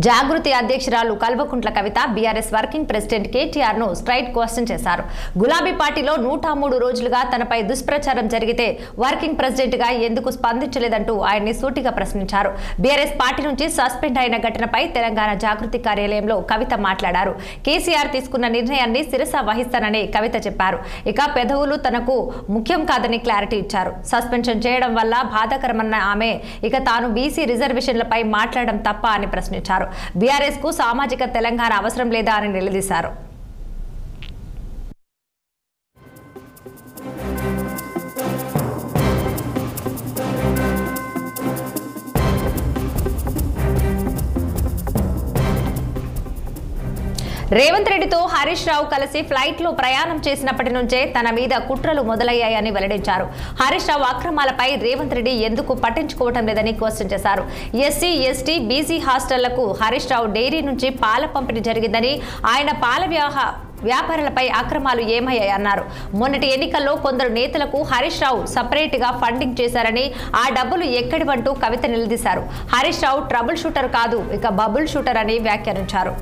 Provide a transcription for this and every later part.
జాగృతి అధ్యక్షురాలు Kalvakuntla Kavitha BRS working president KTR ను straight question చేశారు. గులాబీ పార్టీలో 103 రోజులుగా తనపై దుష్ప్రచారం జరిగితే వర్కింగ్ ప్రెసిడెంట్ గా ఎందుకు స్పందించలేదంటూ ఆయన్ని సూటిగా ప్రశ్నించారు. బీఆర్ఎస్ పార్టీ నుంచి సస్పెండ్ అయిన ఘటనపై తెలంగాణ జాగృతి కార్యాలయంలో కవిత మాట్లాడారు. కేసీఆర్ తీసుకున్న నిర్ణయాన్ని శిరస వహిస్తానని కవిత చెప్పారు. ఇక పెదవులు తనకు ముఖ్యం కాదని క్లారిటీ ఇచ్చారు. సస్పెన్షన్ చేయడం వల్ల బాధాకరమన్న ఆమె ఇక తాను బీసీ రిజర్వేషన్లపై మాట్లాడడం తప్ప అని ప్రశ్నించారు. బీఆర్ఎస్ కు సామాజిక తెలంగాణ అవసరం లేదా అని నిలదీశారు. రేవంత్ రెడ్డితో హరీష్ రావు కలిసి ఫ్లైట్ లో ప్రయాణం చేసినప్పటి నుంచే తన మీద కుట్రలు మొదలయ్యాయని వెల్లడించారు. హరీష్ రావు అక్రమాలపై రేవంత్ రెడ్డి ఎందుకు పట్టించుకోవటం లేదని క్వశ్చన్ చేశారు. SC ST BC హాస్టళ్లకు Harish Rao dairy నుంచి పాల పంపిణీ జరిగిందని, ఆయన పాల వ్యాపారులపై అక్రమాలు ఏమయ్యాయన్నారు. మొన్నటి ఎన్నికల్లో కొందరు నేతలకు హరీష్ రావు సపరేట్ గా ఫండింగ్ చేశారని, ఆ డబ్బులు ఎక్కడివంటూ కవిత నిలదీశారు. హరీష్ రావు ట్రబుల్ షూటర్ కాదు, ఇక బబుల్ షూటర్ అని వ్యాఖ్యానించారు.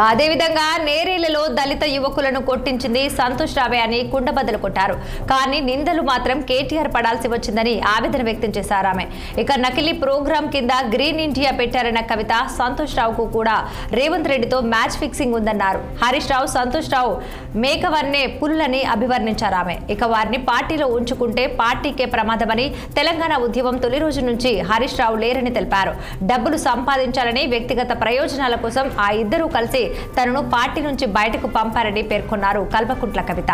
అదేవిధంగా నేరేళ్లలో దళిత యువకులను కొట్టించింది సంతోష్ రావే అని కుండబద్దలు కొట్టారు. కానీ నిందలు మాత్రం కేటీఆర్ పడాల్సి వచ్చిందని ఆవేదన వ్యక్తం చేశారు ఆమె. ఇక నకిలీ ప్రోగ్రాం కింద గ్రీన్ ఇండియా పెట్టారన్న కవిత, సంతోష్ రావుకు కూడా రేవంత్ రెడ్డితో మ్యాచ్ ఫిక్సింగ్ ఉందన్నారు. హరీష్ రావు, సంతోష్ రావు మేకవన్నే పుల్లని అభివర్ణించారు ఆమె. ఇక వారిని పార్టీలో ఉంచుకుంటే పార్టీకే ప్రమాదమని, తెలంగాణ ఉద్యమం తొలి రోజు నుంచి హరీష్ రావు లేరని తెలిపారు. డబ్బులు సంపాదించాలని వ్యక్తిగత ప్రయోజనాల కోసం ఆ ఇద్దరూ కలిసి తనను పార్టీ నుంచి బయటకు పంపారని పేర్కొన్నారు కల్వకుంట్ల కవిత.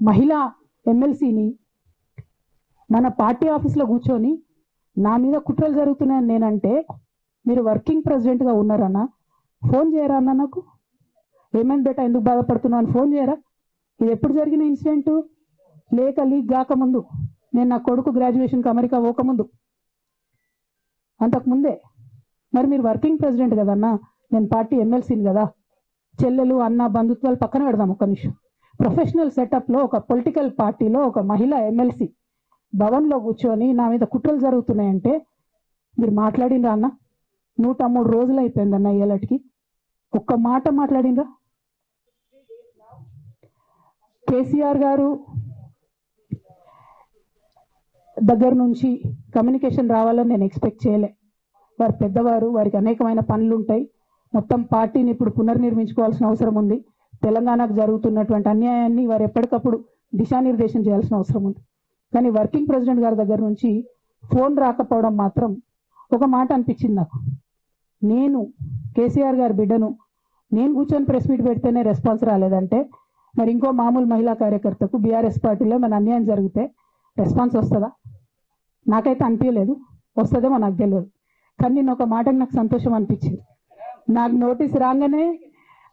మహిళా ఎమ్మెల్సీని మన పార్టీ ఆఫీస్లో కూర్చొని నా మీద కుట్రలు జరుగుతున్నాయని నేనంటే, మీరు వర్కింగ్ ప్రెసిడెంట్గా ఉన్నారన్నా, ఫోన్ చేయరా అన్న, నాకు ఏమైంది బేటా, ఎందుకు బాధపడుతున్నావు అని ఫోన్ చేయరా? ఇది ఎప్పుడు జరిగిన ఇన్సిడెంటు? లీక్ కాకముందు, నేను నా కొడుకు గ్రాడ్యుయేషన్కి అమెరికా పోకముందు, అంతకుముందే. మరి మీరు వర్కింగ్ ప్రెసిడెంట్ కదన్నా, నేను పార్టీ ఎమ్మెల్సీని కదా. చెల్లెలు అన్న బంధుత్వాలు పక్కన పెడదాం ఒక్క నిమిషం. ప్రొఫెషనల్ సెటప్లో ఒక పొలిటికల్ పార్టీలో ఒక మహిళా ఎమ్మెల్సీ భవన్లో కూర్చొని నా మీద కుట్రలు జరుగుతున్నాయంటే మీరు మాట్లాడినరా అన్న? 103 రోజులు అయిపోయిందన్న ఇయ్యాలటికి, ఒక్క మాట మాట్లాడినరా? కేసీఆర్ గారు దగ్గర నుంచి కమ్యూనికేషన్ రావాలని నేను ఎక్స్పెక్ట్ చేయలే. వారు పెద్దవారు, వారికి అనేకమైన పనులు ఉంటాయి. మొత్తం పార్టీని ఇప్పుడు పునర్నిర్మించుకోవాల్సిన అవసరం ఉంది. తెలంగాణకు జరుగుతున్నటువంటి అన్యాయాన్ని వారు ఎప్పటికప్పుడు దిశానిర్దేశం చేయాల్సిన అవసరం ఉంది. కానీ వర్కింగ్ ప్రెసిడెంట్ గారి దగ్గర నుంచి ఫోన్ రాకపోవడం మాత్రం ఒక మాట అనిపించింది నాకు. నేను కేసీఆర్ గారి బిడ్డను, నేను కూర్చొని ప్రెస్ మీట్ పెడితేనే రెస్పాన్స్ రాలేదంటే, మరి ఇంకో మామూలు మహిళా కార్యకర్తకు బీఆర్ఎస్ పార్టీలో మన అన్యాయం జరిగితే రెస్పాన్స్ వస్తుందా? నాకైతే అనిపించలేదు. వస్తుందేమో నాకు తెలియదు. కానీ నేను ఒక మాటకు నాకు సంతోషం అనిపించింది. నాకు నోటీస్ రాగానే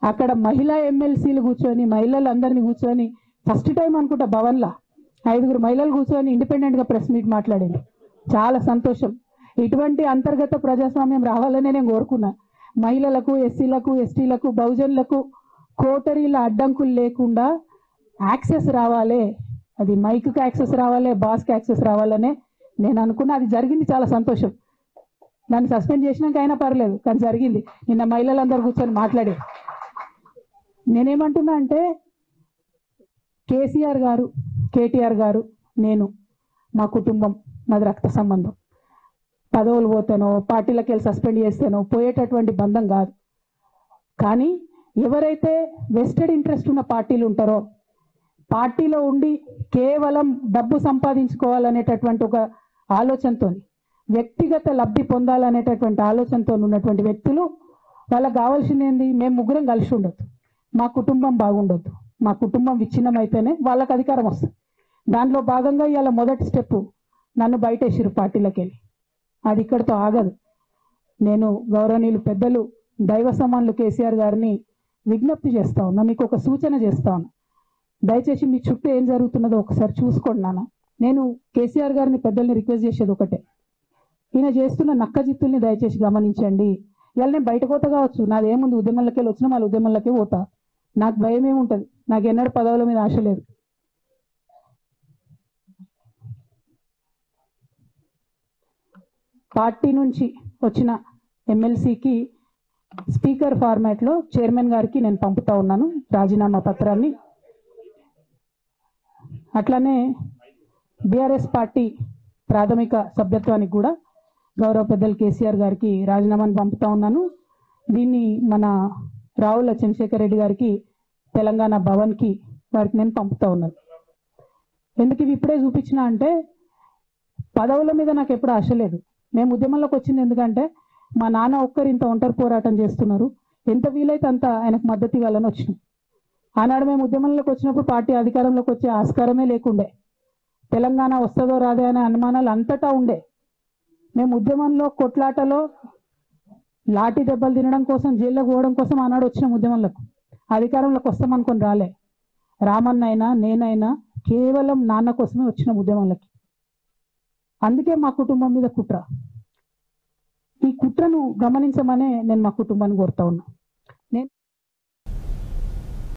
అక్కడ మహిళా ఎమ్మెల్సీలు కూర్చొని, మహిళలందరినీ కూర్చొని, ఫస్ట్ టైం అనుకుంటా భవన్లో 5 మహిళలు కూర్చొని ఇండిపెండెంట్గా ప్రెస్ మీట్ మాట్లాడింది. చాలా సంతోషం. ఇటువంటి అంతర్గత ప్రజాస్వామ్యం రావాలనే నేను కోరుకున్నా. మహిళలకు, ఎస్సీలకు, ఎస్టీలకు, బహుజనులకు కోటరీల అడ్డంకులు లేకుండా యాక్సెస్ రావాలి. అది మైక్కి యాక్సెస్ రావాలి, బాస్కి యాక్సెస్ రావాలనే నేను అనుకున్నా. అది జరిగింది, చాలా సంతోషం. దాన్ని సస్పెండ్ చేసినాక అయినా పర్లేదు, కానీ జరిగింది. నిన్న మహిళలందరూ కూర్చొని మాట్లాడే. నేనేమంటున్నా అంటే, కేసీఆర్ గారు, కేటీఆర్ గారు, నేను, మా కుటుంబం, మాది రక్త సంబంధం. పదవులు పోతానో, పార్టీలకు వెళ్ళి సస్పెండ్ చేస్తానో పోయేటటువంటి బంధం కాదు. కానీ ఎవరైతే వెస్టెడ్ ఇంట్రెస్ట్ ఉన్న పార్టీలు ఉంటారో, పార్టీలో ఉండి కేవలం డబ్బు సంపాదించుకోవాలనేటటువంటి ఒక ఆలోచనతో, వ్యక్తిగత లబ్ధి పొందాలనేటటువంటి ఆలోచనతో ఉన్నటువంటి వ్యక్తులు, వాళ్ళకి కావాల్సింది ఏంది? మేము ముగ్గురం కలిసి ఉండొద్దు, మా కుటుంబం బాగుండొద్దు, మా కుటుంబం విచ్ఛిన్నం అయితేనే వాళ్ళకి అధికారం వస్తుంది. దాంట్లో భాగంగా ఇవాళ మొదటి స్టెప్ నన్ను బయటేసిరు పార్టీలోకి వెళ్ళి. అది ఇక్కడితో ఆగదు. నేను గౌరవనీయులు పెద్దలు దైవ సమానులు కేసీఆర్ గారిని విజ్ఞప్తి చేస్తా ఉన్నా, మీకు ఒక సూచన చేస్తా ఉన్నా. దయచేసి మీ చుట్టూ ఏం జరుగుతున్నదో ఒకసారి చూసుకోండి నాన్న. నేను కేసీఆర్ గారిని పెద్దల్ని రిక్వెస్ట్ చేసేది ఒకటే, ఈయన చేస్తున్న నక్కజిత్తుల్ని దయచేసి గమనించండి. ఇవాళ నేను బయట పోతా కావచ్చు, నాదేముంది, ఉద్యమంలోకి వెళ్ళి వచ్చినా మళ్ళీ ఉద్యమంలోకే పోతా, నాకు భయం ఏముంటుంది, నాకు ఎన్నడూ పదవుల మీద ఆశ లేదు. పార్టీ నుంచి వచ్చిన ఎమ్మెల్సీకి స్పీకర్ ఫార్మాట్లో చైర్మన్ గారికి నేను పంపుతా ఉన్నాను రాజీనామా పత్రాన్ని. అట్లానే బీఆర్ఎస్ పార్టీ ప్రాథమిక సభ్యత్వానికి కూడా గౌరవ పెద్దలు కేసీఆర్ గారికి రాజీనామాను పంపుతా ఉన్నాను. దీన్ని మన రావుల చంద్రశేఖర్ రెడ్డి గారికి తెలంగాణ భవన్కి వారికి నేను పంపుతా ఉన్నాను. ఎందుకు ఇవి ఇప్పుడే చూపించిన అంటే, పదవుల మీద నాకు ఎప్పుడు ఆశ లేదు. మేము ఉద్యమంలోకి వచ్చింది ఎందుకంటే మా నాన్న ఒక్కరు ఇంత ఒంటరి పోరాటం చేస్తున్నారు, ఎంత వీలైతే అంత ఆయనకు మద్దతు ఇవ్వాలని వచ్చినాం. ఆనాడు మేము ఉద్యమంలోకి వచ్చినప్పుడు పార్టీ అధికారంలోకి వచ్చే ఆస్కారమే లేకుండే, తెలంగాణ వస్తుందో రాదే అనే అనుమానాలు అంతటా ఉండే. మేము ఉద్యమంలో కొట్లాటలో లాఠీ దెబ్బలు తినడం కోసం, జైల్లోకి పోవడం కోసం ఆనాడు వచ్చినాం ఉద్యమంలోకి. అధికారంలోకి వస్తామనుకొని రాలే. రామన్న అయినా నేనైనా కేవలం నాన్న కోసమే వచ్చినాం ఉద్యమంలోకి. అందుకే మా కుటుంబం మీద కుట్ర. ఈ కుట్రను గమనించమనే నేను మా కుటుంబాన్ని కోరుతా ఉన్నా.